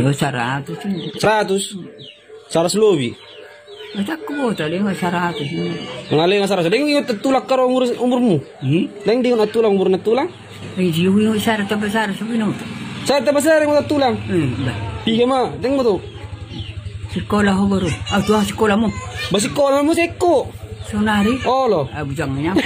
Yo 100 ini. 100. 100 lebih. Masa ko tali 100 ini. Mengalir 100. Deng ingat tulak karo umurmu. Deng di ingat tulang umur tulang. Ay jiyo yo 100 besar sabino. Saya terbesar yang mau tulang. Tiga mah, deng mo to. Sekolah ho baru. Tuh sekolah mo. Basikola mo seko. Sonari. Oh lo. Bujang niya.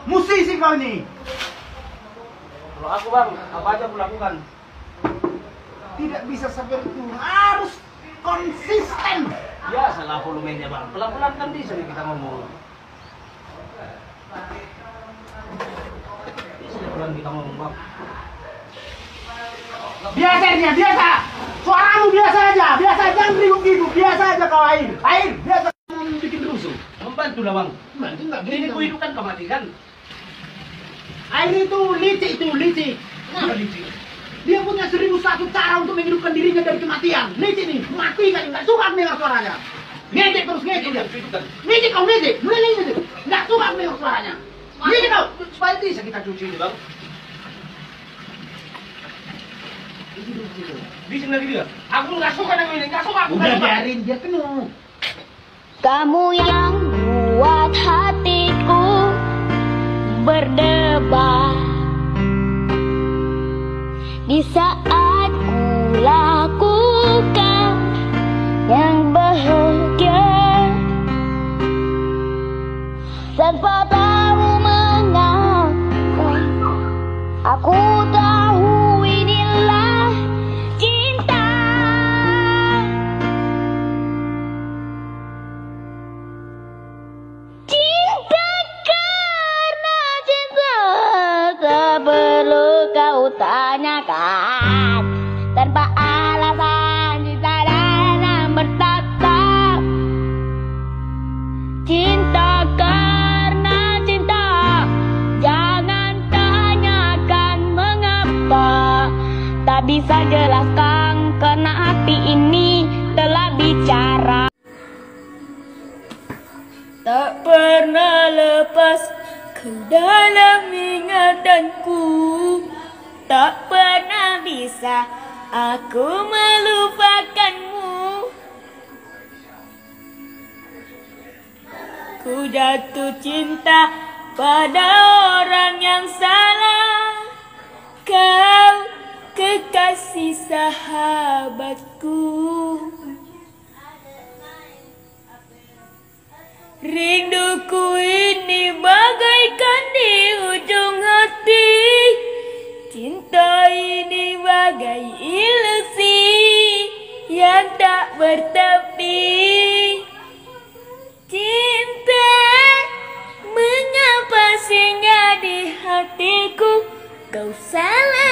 Musisi kau ini. Kalau aku bang, apa aja aku lakukan. Tidak bisa seperti itu. Harus konsisten. Ya salah volumenya bang. Pelan-pelan kan bisa nih kita ngomong. Pelan kita ngomong bang. Biasa aja, biasa. Suaramu biasa aja, biasa jangan ribut-ribut. Biasa aja kau air, biasa bikin rusuh. Membantu lah bang. Bantu nggak? Ini kuhidupan kematian. Air itu licik. Kenapa licik? Dia punya 1001 cara untuk menghidupkan dirinya dari kematian. Licik nih, mati kan nggak suka mendengar suaranya. Ngejek terus ngejek. Ngejek kau ngejek, mulai ngejek. Nggak suka mendengar suaranya. Ngejek kau. Supaya bisa kita cuci ini bang. Bisa lagi dia. Aku nggak suka dengan ini, nggak suka. Udah biarin dia penuh. Kamu yang buat hatiku berdebar di saat ku lakukan yang bahagia tanpa tahu mengapa aku tahu inilah cinta. Tak perlu kau tanyakan, tanpa alasan cinta dan bertatap. Cinta karena cinta, jangan tanyakan mengapa. Tak bisa jelaskan karena hati ini telah bicara. Tak pernah lepas kau dalam ingatanku, tak pernah bisa aku melupakanmu. Ku jatuh cinta pada orang yang salah, kau kekasih sahabatku. Rinduku ini bagaikan di ujung hati. Cinta ini bagai ilusi yang tak bertepi. Cinta, mengapa singgah di hatiku? Kau salah.